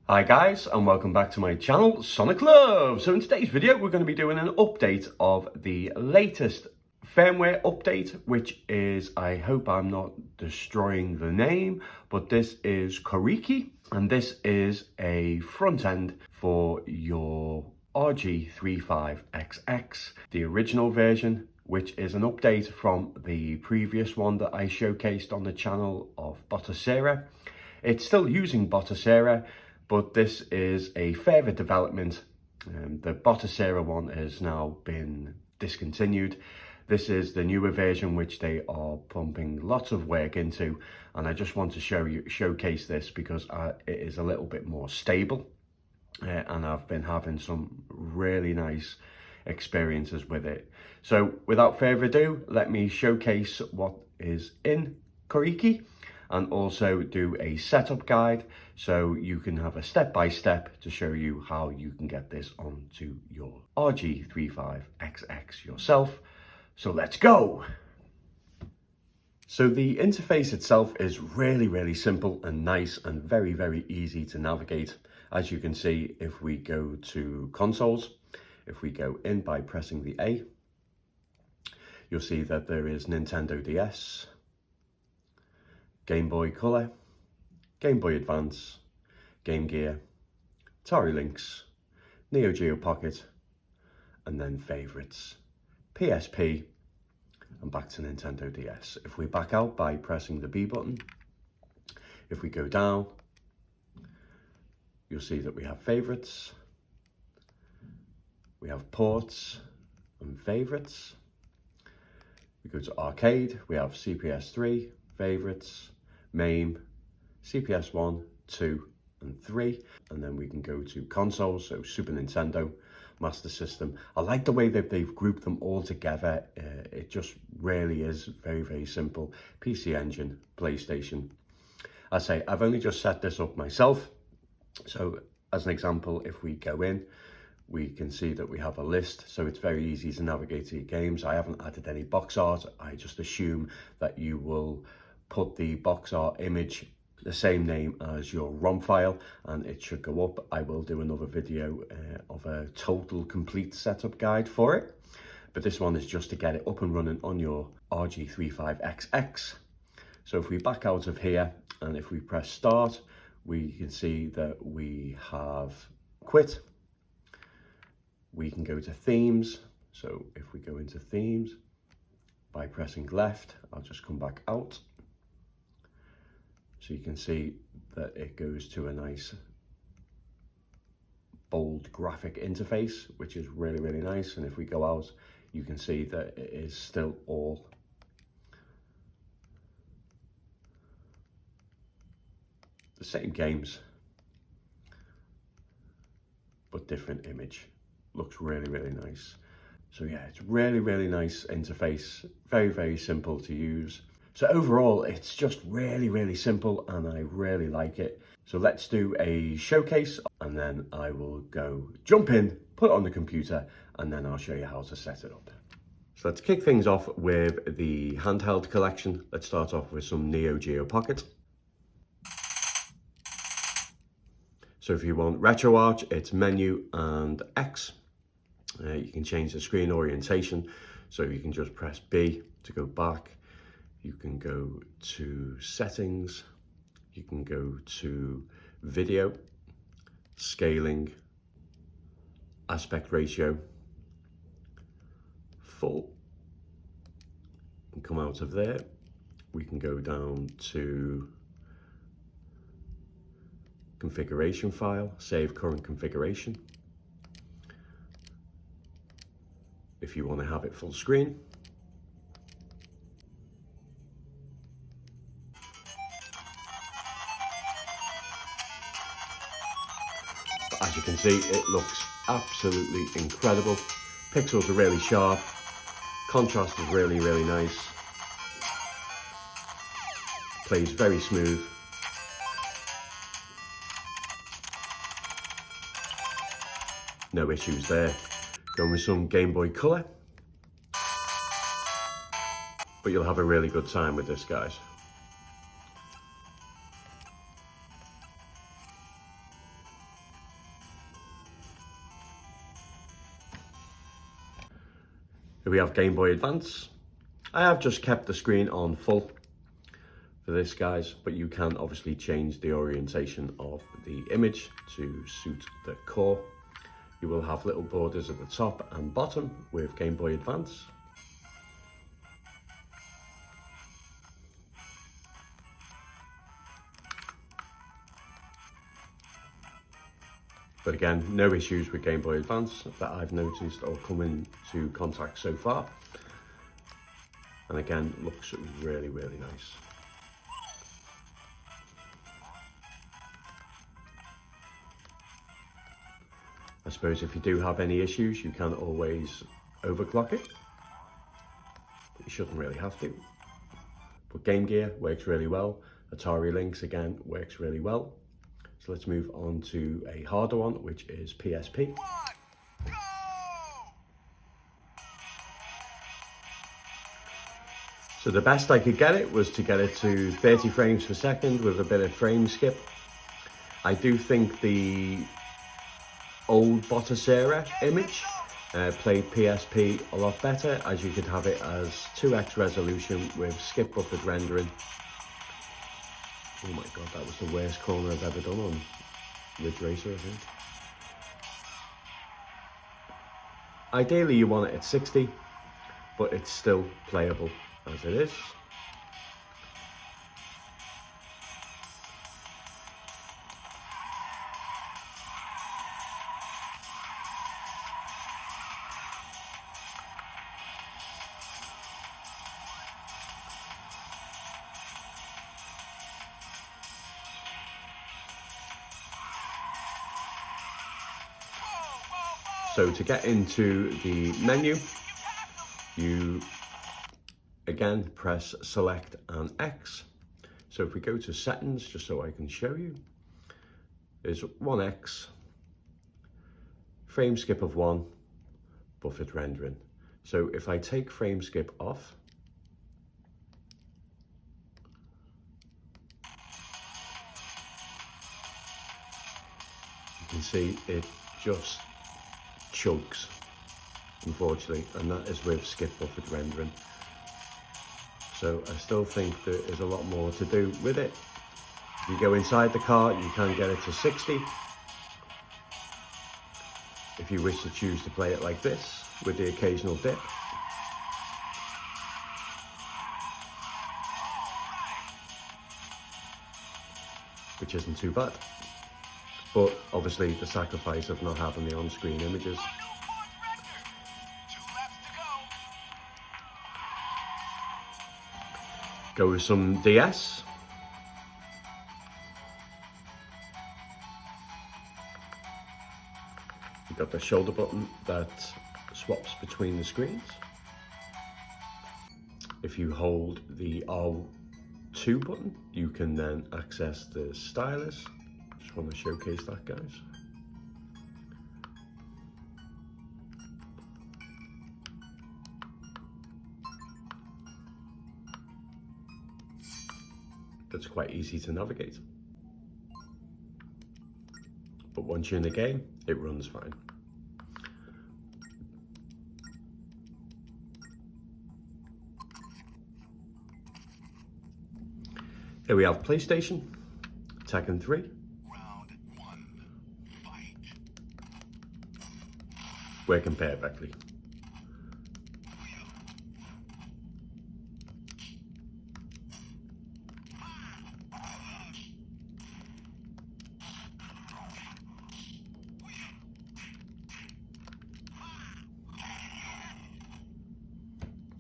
Hi guys, and welcome back to my channel, Sonic Love. So in today's video, we're going to be doing an update of the latest firmware update, which is, I hope I'm not destroying the name, but this is Koriki, and this is a front end for your RG35xx, the original version, which is an update from the previous one that I showcased on the channel of Batocera. It's still using Batocera, but this is a further development. The Batocera one has now been discontinued. This is the newer version, which they are pumping lots of work into, and I just want to showcase this because it is a little bit more stable, and I've been having some really nice experiences with it. So without further ado, let me showcase what is in Koriki, and also do a setup guide so you can have a step-by-step to show you how you can get this onto your RG35xx yourself. So let's go! So the interface itself is really simple and nice and very easy to navigate. As you can see, if we go to consoles, if we go in by pressing the A, you'll see that there is Nintendo DS, Game Boy Color, Game Boy Advance, Game Gear, Atari Lynx, Neo Geo Pocket, and then favorites, PSP, and back to Nintendo DS. If we back out by pressing the B button, if we go down, you'll see that we have favorites, we have ports and favorites. We go to arcade, we have CPS3, favorites, MAME, CPS 1, 2 and 3, and then we can go to consoles, so Super Nintendo, Master System. I like the way that they've grouped them all together. It just really is very simple. PC Engine, PlayStation. I say I've only just set this up myself, so as an example, if we go in, we can see that we have a list, so it's very easy to navigate to your games. I haven't added any box art. I just assume that you will put the box art image the same name as your ROM file and it should go up. I will do another video of a total complete setup guide for it, but this one is just to get it up and running on your RG35xx. So if we back out of here and if we press start, we can see that we have quit. We can go to themes. So if we go into themes by pressing left, I'll just come back out. So you can see that it goes to a nice bold graphic interface, which is really nice. And if we go out, you can see that it is still all the same games, but different image. Looks really nice. So yeah, it's really nice interface, very simple to use. So overall, it's just really simple and I really like it. So let's do a showcase and then I will go jump in, put it on the computer, and then I'll show you how to set it up. So let's kick things off with the handheld collection. Let's start off with some Neo Geo Pocket. So if you want RetroArch, it's menu and X. You can change the screen orientation, so you can just press B to go back. You can go to settings, you can go to video, scaling, aspect ratio, full, and come out of there. We can go down to configuration file, save current configuration. If you want to have it full screen. But as you can see, it looks absolutely incredible. Pixels are really sharp. Contrast is really nice. Plays very smooth. No issues there. Going with some Game Boy Color. But you'll have a really good time with this, guys. we have Game Boy Advance. I have just kept the screen on full for this, guys, but you can obviously change the orientation of the image to suit the core. You will have little borders at the top and bottom with Game Boy Advance. But again, no issues with Game Boy Advance that I've noticed or come into contact so far. And again, looks really, really nice. I suppose if you do have any issues, you can always overclock it. But you shouldn't really have to. But Game Gear works really well. Atari Lynx again works really well. So let's move on to a harder one, which is PSP. So the best I could get it was to get it to 30 frames per second with a bit of frame skip. I do think the old Batocera image played PSP a lot better, as you could have it as 2x resolution with skip buffered rendering. Oh my god, that was the worst corner I've ever done on Ridge Racer, I think. Ideally you want it at 60, but it's still playable as it is. So to get into the menu, you again press select and X. So if we go to settings, just so I can show you, is 1x, frame skip of 1, buffered rendering. So if I take frame skip off, you can see it just chunks, unfortunately, and that is with skip buffered rendering. So I still think there is a lot more to do with it. If you go inside the car, you can get it to 60. If you wish to choose to play it like this, with the occasional dip. Which isn't too bad. But obviously the sacrifice of not having the on-screen images. Go with some DS. You've got the shoulder button that swaps between the screens. If you hold the R2 button, you can then access the stylus. Just want to showcase that, guys. That's quite easy to navigate. But once you're in the game, it runs fine. Here we have PlayStation, Tekken 3. Working perfectly.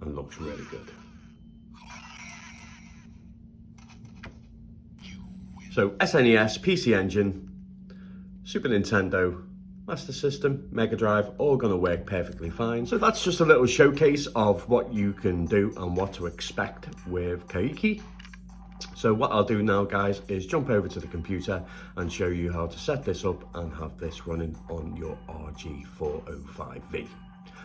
And looks really good. So SNES, PC Engine, Super Nintendo, Master System, Mega Drive, all going to work perfectly fine. So that's just a little showcase of what you can do and what to expect with Koriki. So what I'll do now, guys, is jump over to the computer and show you how to set this up and have this running on your RG405V.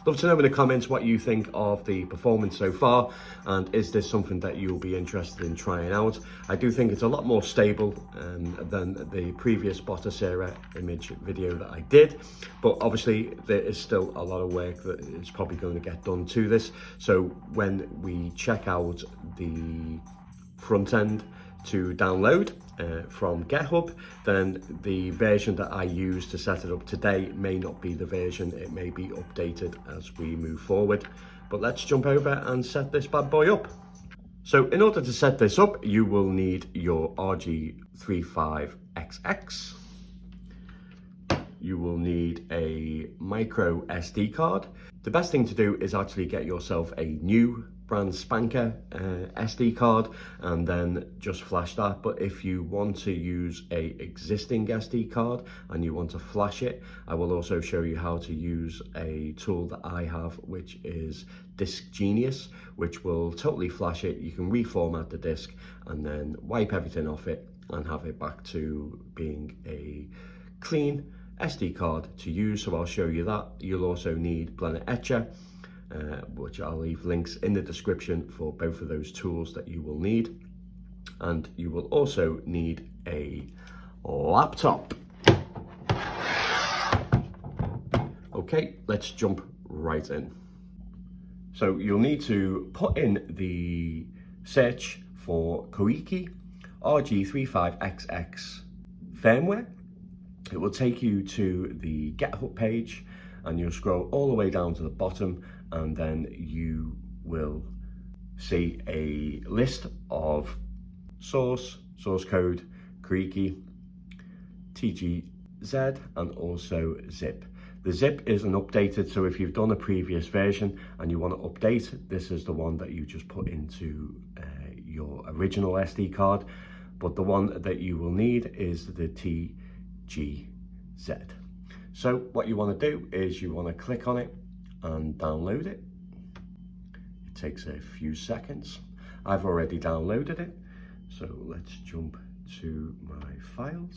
Love to know in the comments what you think of the performance so far, and is this something that you'll be interested in trying out. I do think it's a lot more stable than the previous Batocera image video that I did, but obviously there is still a lot of work that is probably going to get done to this. So when we check out the front end to download from GitHub, then the version that I use to set it up today may not be the version. It may be updated as we move forward, but let's jump over and set this bad boy up. So in order to set this up, you will need your RG35xx. You will need a micro SD card. The best thing to do is actually get yourself a new brand spanker SD card and then just flash that. But if you want to use a existing SD card and you want to flash it, I will also show you how to use a tool that I have, which is Disk Genius, which will totally flash it. You can reformat the disk and then wipe everything off it and have it back to being a clean SD card to use. So I'll show you that. You'll also need Balener Etcher, which I'll leave links in the description for both of those tools that you will need. And you will also need a laptop. Okay, let's jump right in. So you'll need to put in the search for Koriki RG35xx firmware. It will take you to the GitHub page and you'll scroll all the way down to the bottom, and then you will see a list of source code, Koriki, TGZ, and also zip. The zip isn't updated, so if you've done a previous version and you want to update, this is the one that you just put into your original SD card. But the one that you will need is the TGZ. So what you want to do is you want to click on it and download it. It takes a few seconds. I've already downloaded it, so let's jump to my files.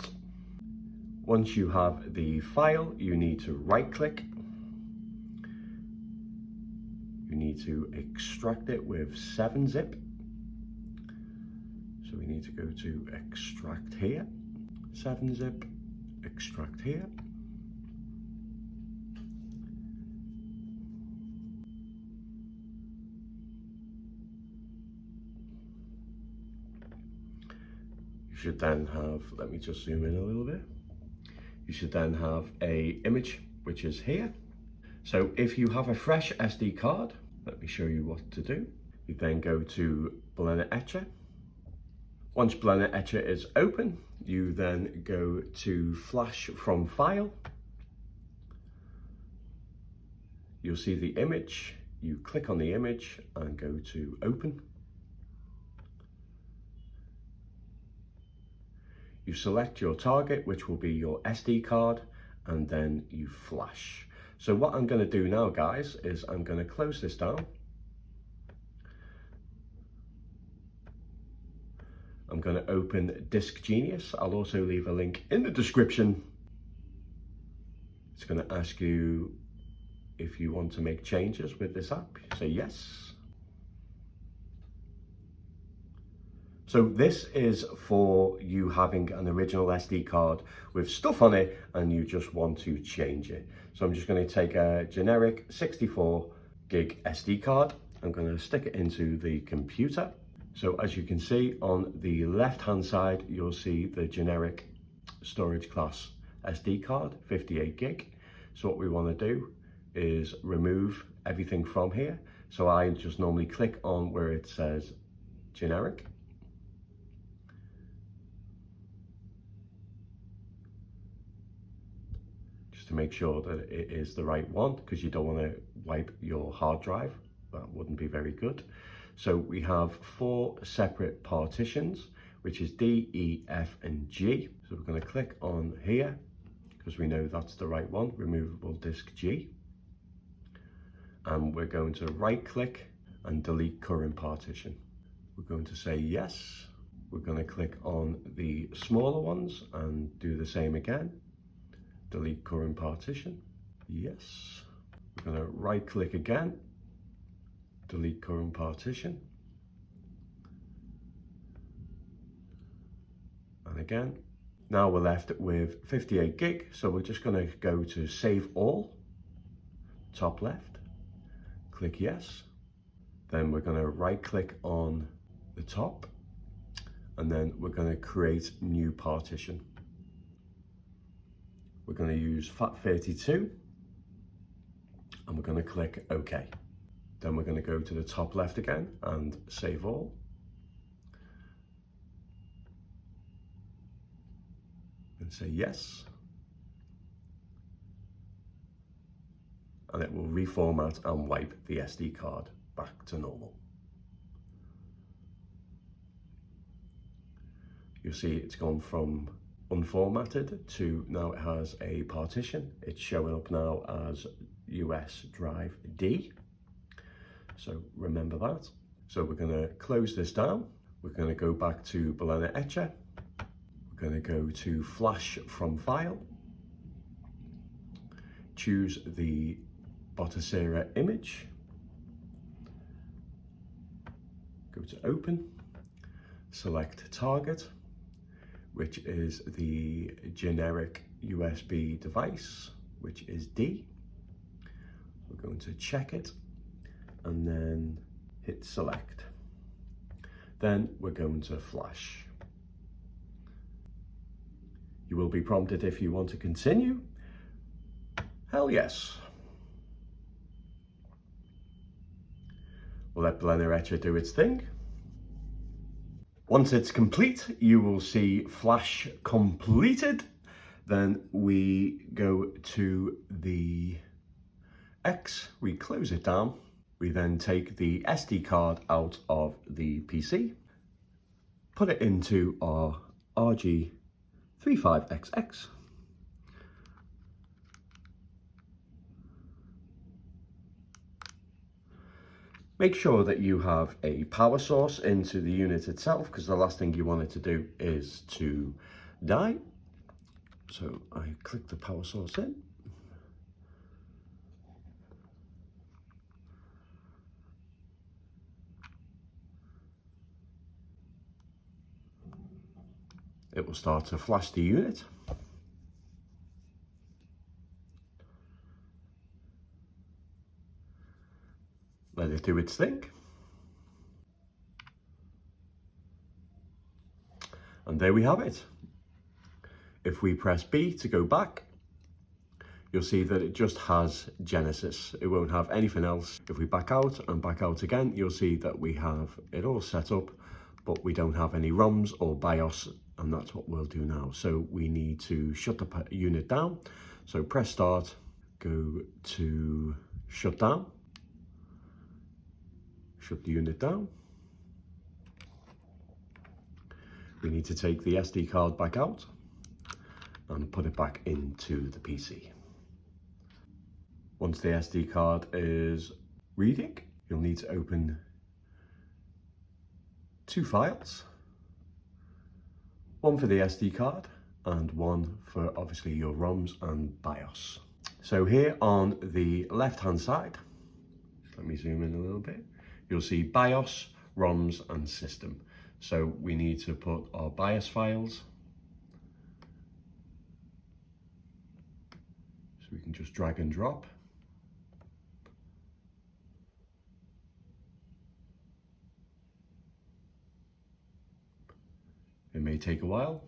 Once you have the file, you need to right click. You need to extract it with 7-zip. So we need to go to extract here, 7-zip, extract here. You should then have, let me just zoom in a little bit. You should then have a image, which is here. So if you have a fresh SD card, let me show you what to do. You then go to Balener Etcher. Once Balener Etcher is open, you then go to Flash from File. You'll see the image. You click on the image and go to Open. You select your target, which will be your SD card, and then you flash. So what I'm going to do now, guys, is I'm going to close this down. I'm going to open Disk Genius. I'll also leave a link in the description. It's going to ask you if you want to make changes with this app. Say yes. So this is for you having an original SD card with stuff on it and you just want to change it. So I'm just going to take a generic 64 gig SD card. I'm going to stick it into the computer. So as you can see on the left hand side, you'll see the generic storage class SD card, 58 gig. So what we want to do is remove everything from here. So I just normally click on where it says generic. To make sure that it is the right one, because you don't want to wipe your hard drive. That wouldn't be very good. So we have 4 separate partitions, which is D, E, F, and G. So we're going to click on here because we know that's the right one, removable disk G. And we're going to right click and delete current partition. We're going to say yes. We're going to click on the smaller ones and do the same again. Delete current partition, yes. We're going to right click again, delete current partition, and again. Now we're left with 58 gig, so we're just going to go to save all, top left, click yes. Then we're going to right click on the top, and then we're going to create new partition. We're going to use FAT32, and we're going to click OK. Then we're going to go to the top left again and save all. And say yes. And it will reformat and wipe the SD card back to normal. You'll see it's gone from unformatted to now it has a partition. It's showing up now as US drive D. So remember that. So we're going to close this down. We're going to go back to Balener Etcher. We're going to go to flash from file. Choose the Batocera image. Go to open. Select target, which is the generic USB device, which is D. We're going to check it and then hit select. Then we're going to flash. You will be prompted if you want to continue. Hell yes. We'll let Balener Etcher do its thing. Once it's complete, you will see flash completed. Then we go to the X, we close it down. We then take the SD card out of the PC, put it into our RG35xx. Make sure that you have a power source into the unit itself, because the last thing you want it to do is to die. So I click the power source in. It will start to flash the unit. Let it do its thing. And there we have it. If we press B to go back, you'll see that it just has Genesis. It won't have anything else. If we back out and back out again, you'll see that we have it all set up, but we don't have any ROMs or BIOS, and that's what we'll do now. So we need to shut the unit down. So press start, go to shut down, shut the unit down. We need to take the SD card back out and put it back into the PC. Once the SD card is reading, you'll need to open two files. One for the SD card and one for obviously your ROMs and BIOS. So here on the left hand side, let me zoom in a little bit, you'll see BIOS, ROMs and system. So we need to put our BIOS files. So we can just drag and drop. It may take a while.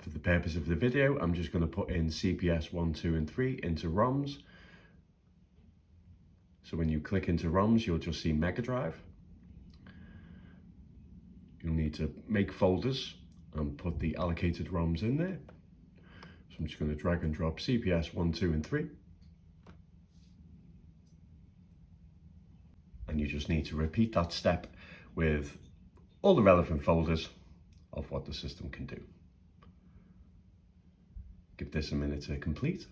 For the purpose of the video, I'm just going to put in CPS 1, 2 and 3 into ROMs. So when you click into ROMs, you'll just see Mega Drive. You'll need to make folders and put the allocated ROMs in there. So I'm just going to drag and drop CPS 1, 2 and 3. And you just need to repeat that step with all the relevant folders of what the system can do. Give this a minute to complete.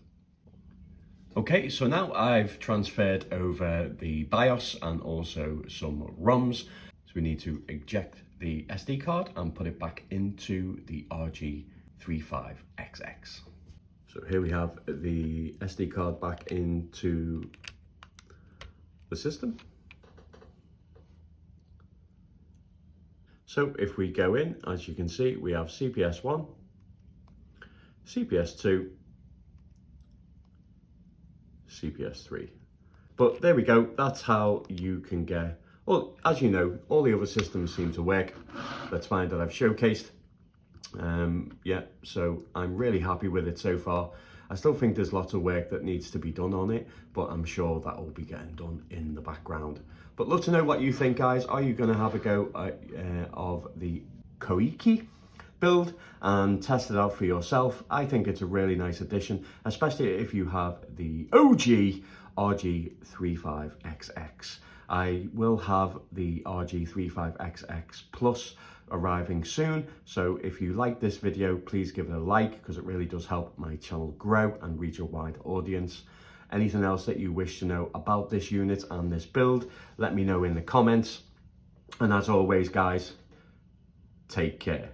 Okay, so now I've transferred over the BIOS and also some ROMs. So we need to eject the SD card and put it back into the RG RG35xx. So here we have the SD card back into the system. So if we go in, as you can see, we have CPS 1, CPS 2, CPS 3. But there we go, that's how you can get, well, as you know, all the other systems seem to work. That's fine that I've showcased. Yeah, so I'm really happy with it so far. I still think there's lots of work that needs to be done on it, but I'm sure that will be getting done in the background. But love to know what you think, guys. Are you going to have a go of the Koriki build and test it out for yourself? I think it's a really nice addition, especially if you have the OG RG35xx. I will have the RG35xx Plus arriving soon, so if you like this video, please give it a like, because it really does help my channel grow and reach a wide audience. Anything else that you wish to know about this unit and this build, let me know in the comments. And as always, guys, take care.